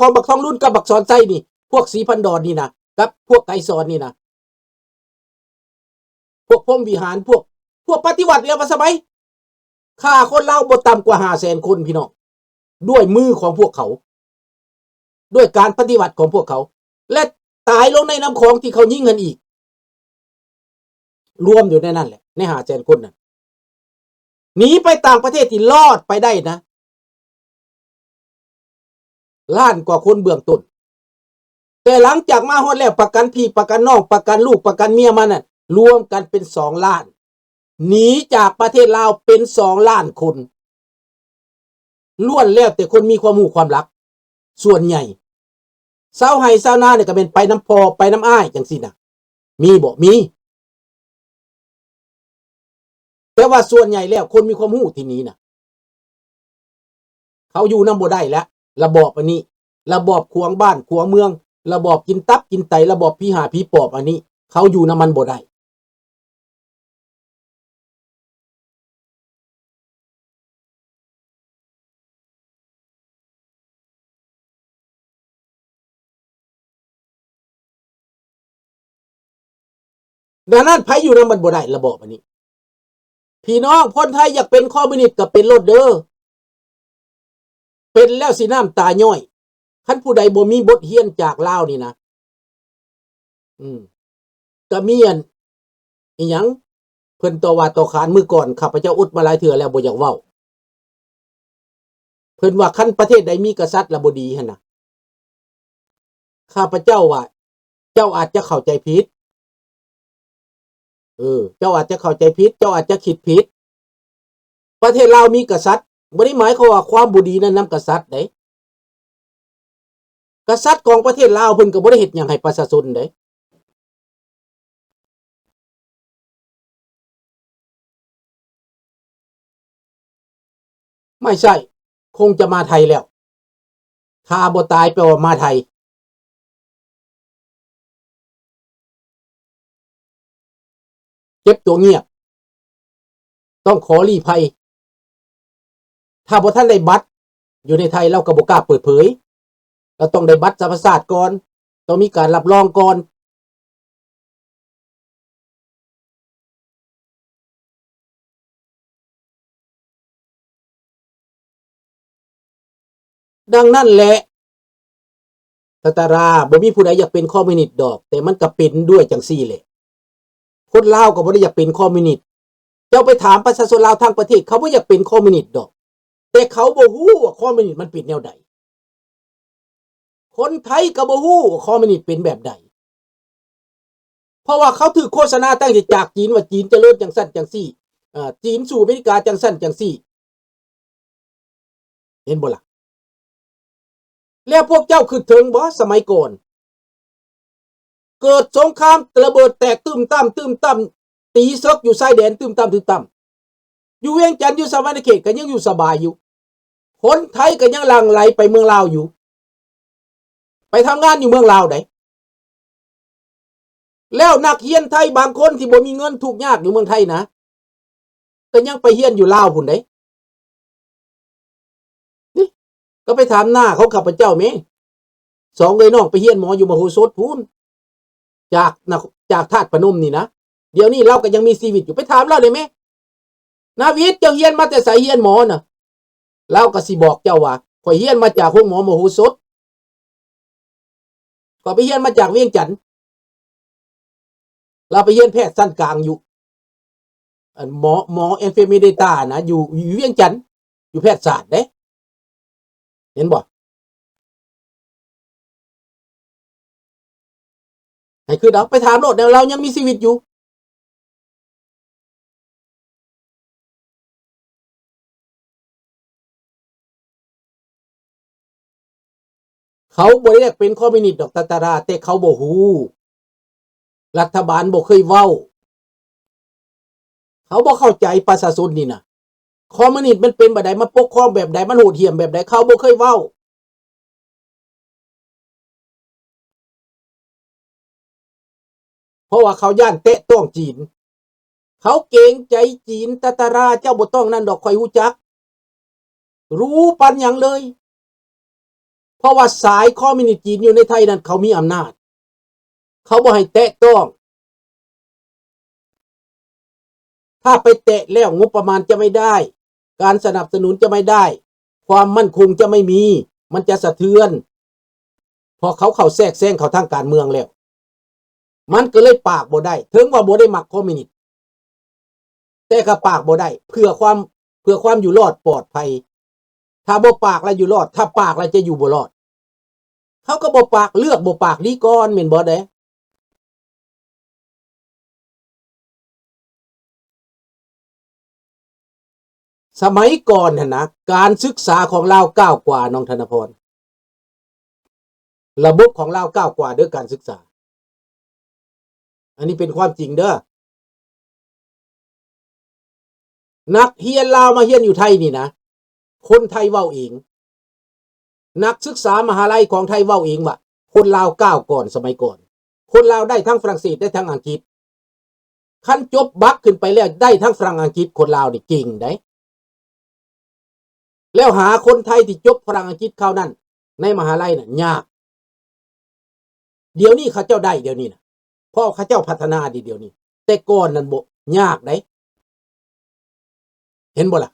พอบักทองรุ่นกับบักสอนไส้นี่พวกสีพันดอนนี่นะกับพวกไกรสอนนี่นะพวกพรหมวิหารพวกปฏิวัติเนี่ยมาสมัยฆ่าคนเล่าบ่ต่ำกว่า500,000 คนพี่น้องด้วยมือของพวกเขาด้วยการปฏิวัติของพวกเขาและตายลงในน้ำคลองที่เขายิงกันอีกรวมอยู่ในนั้นแหละใน500,000 คนน่ะหนีไปต่างประเทศที่รอดไปได้นะล้านกว่าคนเบื้องต้นแต่หลังจากมาฮอดแล้วประกันพี่ประกันน้องประกันลูกประกันเมียมันน่ะรวมกันเป็น2 ล้านหนีจากประเทศลาวเป็น2 ล้านคนล้วนแล้วแต่คนมีความรู้ความรักส่วนใหญ่ชาวไร่ชาวนาเนี่ยก็เป็นไปน้ำพอไปน้ำอ้ายจังซี่น่ะมีบ่มีแต่ว่าส่วนใหญ่แล้วคนมีความรู้ที่นี้น่ะเขาอยู่นำบ่ได้แล้วระบอบอันนี้ระบอบขวางบ้านขวางเมืองระบอบกินตับกินไตระบอบผีหาผีปอบอันนี้เขาอยู่นำมันบ่ได้ดังนั้นไผอยู่นำมันบ่ได้ระบอบอันนี้พี่น้องคนไทยอยากเป็นคอมมิวนิสต์ก็เป็นโลดเด้อเป็นแล้วสิน้ำตาย่อยคันผู้ใดบ่มีบทเรียนจากลาวนี่นะก็มีอันอีหยังเพิ่นต่อว่าต่อขานมื้อก่อนข้าพเจ้าอุดมาหลายเทื่อแล้วบ่อยากเว้าเพิ่นว่าคันประเทศใดมีกษัตริย์แล้วบ่ดีหั่นน่ะข้าพเจ้าว่าเจ้าอาจจะเข้าใจผิดเจ้าอาจจะเข้าใจผิดเจ้าอาจจะคิดผิดประเทศลาวมีกษัตริย์บ่ได้หมายความว่าความบ่ดีนั้นนำกษัตริย์เด้กษัตริย์ของประเทศลาวเพิ่นก็บ่ได้เฮ็ดหยังให้ประชาชนเด้ไม่ใช่คงจะมาไทยแล้วถ้าบ่ตายแปลว่ามาไทยเก็บตัวเงียบต้องขอลี้ภัยถ้าบ่ทันได้บัตรอยู่ในไทยเราก็บ่กล้าเปิดเผยเราต้องได้บัตรสรรพชาติก่อนต้องมีการรับรองก่อนดังนั้นแหละตาตาราบ่มีผู้ใดอยากเป็นคอมมิวนิสต์ดอกแต่มันก็เป็นด้วยจังซี่แหละคนลาวก็บ่ได้อยากเป็นคอมมิวนิสต์เจ้าไปถามประชาชนลาวทั้งประเทศเขาบ่อยากเป็นคอมมิวนิสต์ดอกแต่เขาบ่ฮู้ว่าคอมมิวนิสต์มันเป็นแนวใดคนไทยก็บ่ฮู้ว่าคอมมิวนิสต์เป็นแบบใดเพราะว่าเขาถือโฆษณาตั้งแต่จากจีนว่าจีนเจริญจังซั่นจังซี่จีนสู่อเมริกาจังซั่นจังซี่เห็นบ่ล่ะแล้วพวกเจ้าคือถึงบ่สมัยก่อนเกิดสงครามระเบิดแตกตึมตั้มตีซึกอยู่ชายแดนตึมตั้มอยู่เวียงจันทน์อยู่สวรรณเขตก็ยังอยู่สบายอยู่คนไทยก็ยังหลั่งไหลไปเมืองลาวอยู่ไปทำงานอยู่เมืองลาวได้แล้วนักเรียนไทยบางคนที่บ่มีเงินทุกข์ยากอยู่เมืองไทยนะก็ยังไปเรียนอยู่ลาวพุ่นได้นี่ก็ไปถามหน้าเขาข้าพเจ้าแม่สองเลยน้องไปเรียนหมออยู่มโหสถพุ่นจากธาตุพนมนี่นะเดี๋ยวนี้เราก็ยังมีชีวิตอยู่ไปถามเราได้ไหมนาวิทย์เจ้าเรียนมาแต่ไสเรียนหมอน่ะเราก็สิบอกเจ้าว่าข่อยเรียนมาจากโรงหมอมโหสถก็ไปเรียนมาจากเวียงจันทน์เราไปเรียนแพทย์ชั้นกลางอยู่หมอเอฟเฟมิเดต้านะอยู่เวียงจันทน์อยู่แพทยศาสตร์เด้เห็นบ่ให้คือเราไปถามโลดแล้วเรายังมีชีวิตอยู่เขาบ่ได้เป็นคอมมิวนิสต์ดอกตาตาราแต่เขาบ่ฮู้รัฐบาลบ่เคยเว้าเขาบ่เข้าใจประชาชนนี่นะคอมมิวนิสต์มันเป็นแบบใดมันปกครองแบบใดมันโหดเหี้ยมแบบใดเขาบ่เคยเว้าเพราะว่าเขาย่านเตะต้องจีนเขาเกรงใจจีนตาตาราเจ้าบ่ต้องนั่นดอกข่อยฮู้จักรู้ปันหยังเลย เพราะว่าสายคอมมิวนิสต์จีนอยู่ในไทยนั้นเขามีอำนาจเขาบ่ให้แตะต้องถ้าไปแตะแล้วงบประมาณจะไม่ได้การสนับสนุนจะไม่ได้ความมั่นคงจะไม่มีมันจะสะเทือนพอเขาเข้าแทรกแซงเขาทางการเมืองแล้วมันก็เลยปากบ่ได้ถึงว่าบ่ได้มักคอมมิวนิสต์แต่ก็ปากบ่ได้เพื่อความอยู่รอดปลอดภัยถ้าบ่ปากแล้วอยู่รอดถ้าปากแล้วจะอยู่บ่รอดเขาก็บ่ปากเลือกบ่ปากดีก่อนแม่นบ่เด้สมัยก่อนนะการศึกษาของเราก้าวกว่าน้องธนพรระบบของเราก้าวกว่าเด้อการศึกษาอันนี้เป็นความจริงเด้อนักเรียนลาวมาเรียนอยู่ไทยนี่นะคนไทยเว้าเองนักศึกษามหาลัยของไทยเว้าเองว่าคนลาวก้าวก่อนสมัยก่อนคนลาวได้ทั้งฝรั่งเศสได้ทั้งอังกฤษขั้นจบบักขึ้นไปแล้วได้ทั้งฝรั่งอังกฤษคนลาวนี่เก่งได้แล้วหาคนไทยที่จบฝรั่งอังกฤษเข้านั่นในมหาลัยน่ะยากเดี๋ยวนี้เขาเจ้าได้เดี๋ยวนี้นะเพราะเขาเจ้าพัฒนาดีเดี๋ยวนี้แต่ก่อนนั้นบ่ยากได้เห็นบ่ล่ะ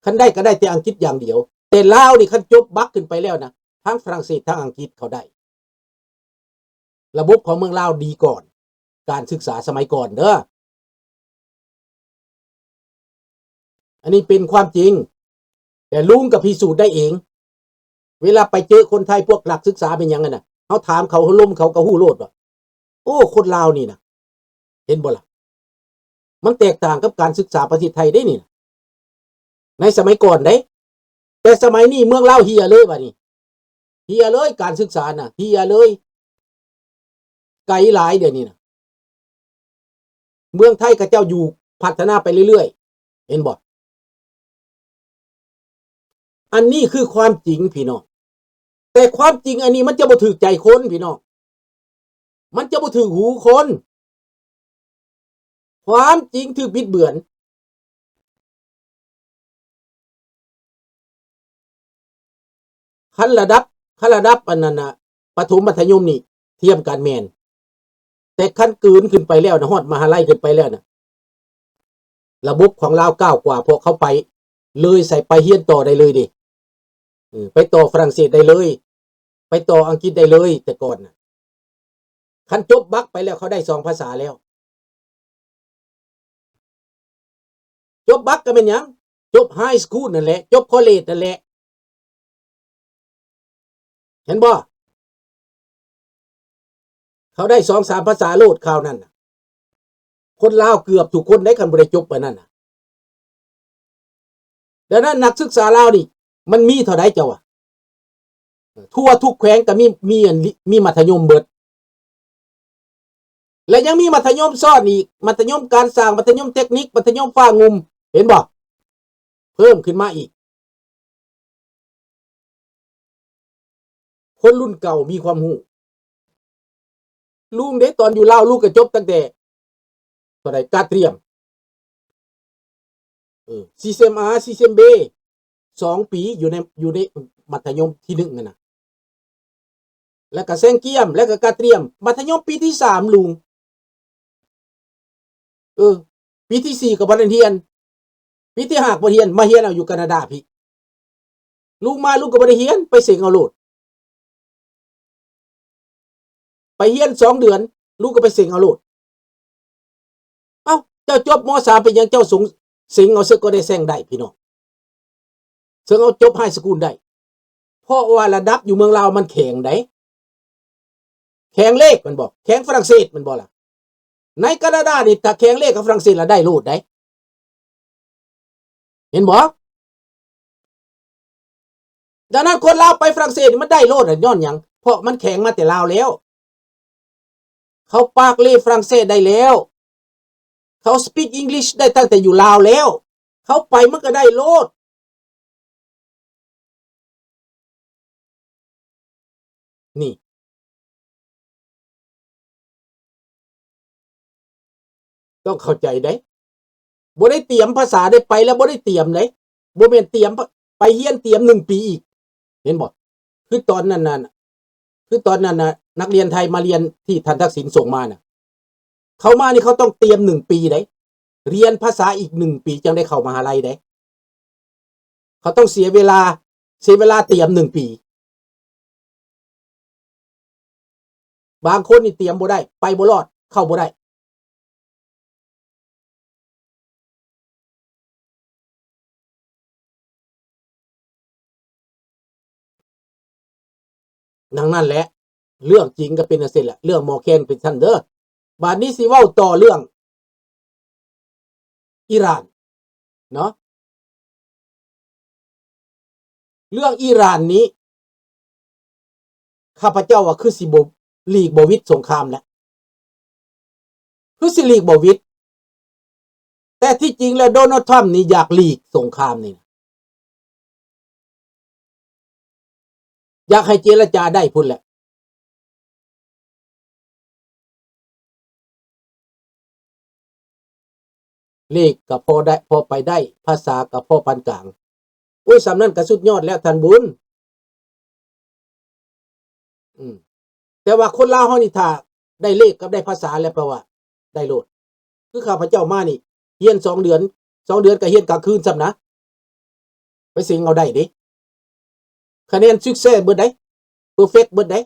คันได้ก็ได้แต่อังกฤษอย่างเดียวแต่ลาวนี่คันจบบักขึ้นไปแล้วนะทั้งฝรั่งเศสทั้งอังกฤษเขาได้ระบบของเมืองลาวดีก่อนการศึกษาสมัยก่อนเด้ออันนี้เป็นความจริงแต่ลุงกับพิสูจน์ได้เองเวลาไปเจอคนไทยพวกหลักศึกษาเป็นยังไงน่ะเขาถามเขาล้มเขาก็ฮู้โลดว่าโอ้คนลาวนี่นะเห็นบ่ล่ะมันแตกต่างกับการศึกษาประเทศไทยได้นี่ในสมัยก่อนได้แต่สมัยนี้เมืองลาวเฮียเลยบัดนี้เฮียเลยการศึกษาน่ะเฮียเลยไกลหลายเดี๋ยวนี้นะเมืองไทยกับเจ้าอยู่พัฒนาไปเรื่อยๆเห็นบ่อันนี้คือความจริงพี่น้องแต่ความจริงอันนี้มันจะบ่ถูกใจคนพี่น้องมันจะบ่ถูกหูคนความจริงถูกบิดเบือนขั้นระดับอันนั้นน่ะประถมมัธยมนี่เทียมกันแม่นแต่ขั้นกืนขึ้นไปแล้วนะฮอดมหาลัยขึ้นไปแล้วนะระบบของลาวก้าวกว่าเพราะเขาไปเลยใส่ไปเรียนต่อได้เลยดิไปต่อฝรั่งเศสได้เลยไปต่ออังกฤษได้เลยแต่ก่อนน่ะคันจบบักไปแล้วเขาได้2ภาษาแล้วจบบักก็เป็นหยังจบไฮสคูลนั่นแหละจบคอลเลจนั่นแหละเห็นบ่เขาได้2-3ภาษาโลดคราวนั้นน่ะคนลาวเกือบทุกคนได้คันบ่ได้จบปานนั้นน่ะดังนั้นนักศึกษาลาวนี่มันมีเท่าใดเจ้าอ่ะทั่วทุกแขวงก็มีมัธยมเบิดและยังมีมัธยมซ้อนอีกมัธยมการสร้างมัธยมเทคนิคมัธยมฟ้างุมเห็นบ่เพิ่มขึ้นมาอีกคนรุ่นเก่ามีความรู้ลุงเด้ตอนอยู่ลาวลูกก็จบตั้งแต่เท่าใดกาเตรียมซีเซมอาซีเซมเบ2 ปีอยู่ในมัธยมที่1นั่นน่ะแล้วก็แซงเกียมแล้วก็กาเตรียมมัธยมปีที่3ลุงปีที่4ก็บ่ได้เรียนปีที่5บ่เรียนมาเรียนเอาอยู่แคนาดาพี่ลุงมาลุงก็บ่ได้เรียนไปเสงเอาโลดไปเรียน2 เดือนลุงก็ไปเสงเอาโลดเอ้าเจ้าจบม.3เป็นหยังเจ้าเสงเอาซึกก็ได้แซงได้พี่น้องเสงเอาจบไฮสคูลได้เพราะว่าระดับอยู่เมืองลาวมันแข็งได้แข็งเลขมันบอกแข็งฝรั่งเศสมันบอกล่ะในแคนาดานี่ถ้าแข็งเลขกับฝรั่งเศสละได้โลดได้เห็นบ่ดังนั้นคนลาวไปฝรั่งเศสมันได้โลดย้อนหยังเพราะมันแข็งมาแต่ลาวแล้วเขาปากเลฝรั่งเศสได้แล้วเขา speak English ได้ตั้งแต่อยู่ลาวแล้วเขาไปมันก็ได้โลดนี่ต้องเข้าใจได้บ่ได้เตรียมภาษาได้ไปแล้วบ่ได้เตรียมเลยบ่แม่นเตรียมไปเรียนเตรียม1 ปีอีก เห็นบ่คือตอนนั้นน่ะนักเรียนไทยมาเรียนที่ท่านทักษิณส่งมาน่ะเขามานี่เขาต้องเตรียม1 ปีได้เรียนภาษาอีก1 ปีจังได้เข้ามหาลัยได้เขาต้องเสียเวลาเตรียม1 ปีบางคนนี่เตรียมบ่ได้ไปบ่รอดเข้าบ่ได้ดังนั้นแหละเรื่องจริงก็เป็นจังซี่แหละเรื่องหมอแคนเป็นซั่นเด้อบาดนี้สิเว้าต่อเรื่องอิหร่านเนาะเรื่องอิหร่านนี้ข้าพเจ้าว่าคือสิบ่หลีกบ่วิดสงครามแล้วคือสิหลีกบ่วิดแต่ที่จริงแล้วโดนัลด์ทรัมป์นี่อยากหลีกสงครามนี่อยากให้เจรจาได้พุ่นแหละเลขก็พอได้พอไปได้ภาษาก็พอปานกลางโอ้ยสำนั้นก็สุดยอดแล้วท่านบุญแต่ว่าคนลาวเฮานี่ถ้าได้เลขกับได้ภาษาแล้วแปลว่าได้โลดคือข้าพเจ้ามานี่เรียน2 เดือนก็เรียนกลางคืนซ้ำนะไปสิงเอาได้เด้คะแนน success เบิดได้ perfect เบิดได้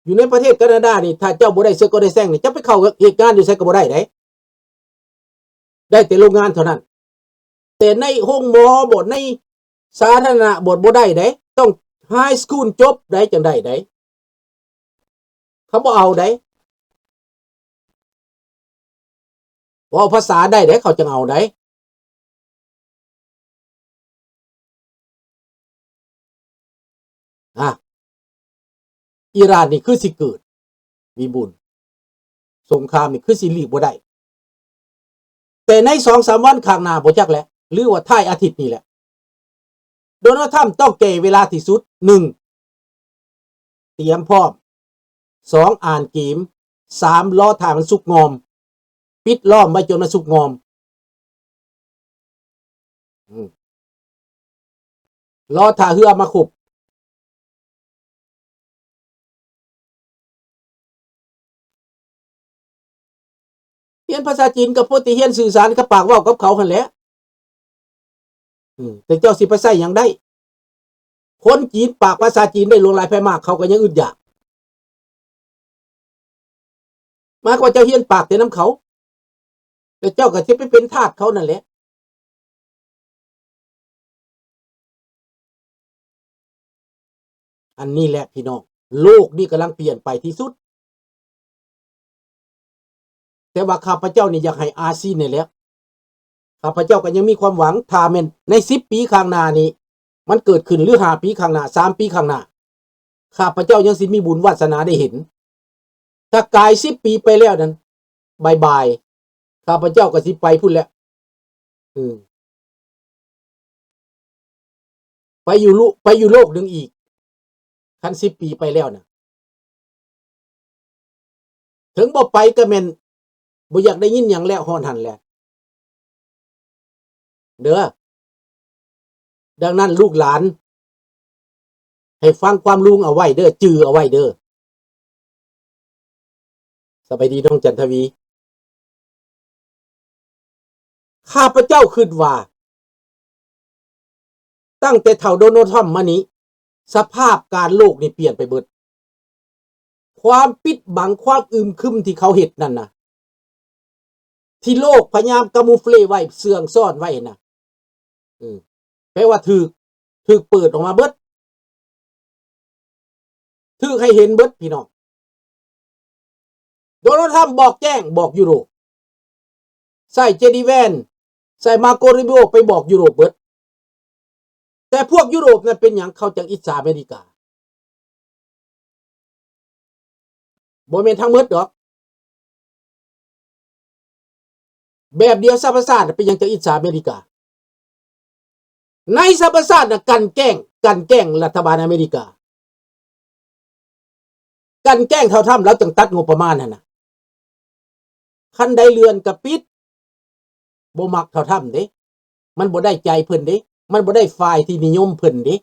อยู่ในประเทศแคนาดานี่ถ้าเจ้าบ่ได้เสื้อก็ได้แซงนี่จะไปเข้าเหตุการณ์อยู่ไสก็บ่ได้ได้แต่โรงงานเท่านั้นแต่ในห้องหมอบ่ในสาธารณะบ่ได้ได้ต้องไฮสคูลจบได้จังได้ได้เขาบ่เอาได้บ่เอาภาษาได้ได้เขาจังเอาได้อิหร่านนี่คือสิเกิดมีบุญสงครามนี่คือสิหลีกบ่ได้แต่ใน 2-3 วันข้างหน้าบ่จักแหละหรือว่าท้ายอาทิตย์นี่แหละโดนัลด์ทรัมป์ต้องแก้เวลาที่สุด1เตรียมพร้อม2อ่านเกม3รอท่ามันสุกงอมปิดล้อมไว้จนมันสุกงอมรอท่าเรือมาขุบเรียนภาษาจีนกับพวกที่เรียนสื่อสารกับปากเว้ากับเขาหั่นแหละแต่เจ้าสิไปใช้หยังได้คนจีนปากภาษาจีนได้ลวงลายไผมากเขาก็ยังอึดอยากมากกว่าเจ้าเรียนปากแต่น้ำเขาแต่เจ้าก็สิไปเป็นทาสเขานั่นแหละอันนี้แหละพี่น้องโลกนี่กำลังเปลี่ยนไปที่สุดแต่ว่าข้าพเจ้านี่อยากให้อาเซียนนี่แหละข้าพเจ้าก็ยังมีความหวังถ้าแม่นใน10 ปีข้างหน้านี้มันเกิดขึ้นหรือ5 ปีข้างหน้า3 ปีข้างหน้าข้าพเจ้ายังสิมีบุญวาสนาได้เห็นถ้ากาย10 ปีไปแล้วนั้นบายบายข้าพเจ้าก็สิไปพุ่นแล้วไปอยู่โลกหนึ่งอีกคัน10 ปีไปแล้วนะถึงบ่ไปก็แม่นบ่อยากได้ยินหยังแล้วฮ้อนหันแหละเด้อดังนั้นลูกหลานให้ฟังความลุงเอาไว้เด้อจื้อเอาไว้เด้อสบายดีน้องจันทวีข้าพเจ้าคิดว่าตั้งแต่เฒ่าโดนัลด์ทรัมป์มานี้สภาพการโลกนี่เปลี่ยนไปเบิดความปิดบังความอึมครึมที่เขาเฮ็ดนั่นน่ะที่โลกพยายามกามูเฟลไว้เสื่องซ่อนไว้น่ะแปลว่าถูกเปิดออกมาเบิดถูกให้เห็นเบิดพี่น้องโดนัลด์ทรัมป์บอกแจ้งบอกยุโรปใส่เจดีแวนใส่มาโกริโบไปบอกยุโรปเบิดแต่พวกยุโรปนั้นเป็นหยังเขาจังอิจฉาอเมริกาบ่แม่นทั้งหมดดอกแบบเดียวสหประชาชาติเป็นหยังจังอิจฉาอเมริกาในสหประชาชาติน่ะกันแกล้งรัฐบาลอเมริกากันแกล้งเท่าทำแล้วจังตัดงบประมาณนั่นน่ะคันใดเรือนก็ปิดบ่มักเท่าทำเด้มันบ่ได้ใจเพิ่นเด้ มันบ่ได้ฝ่ายที่นิยมเพิ่นเด้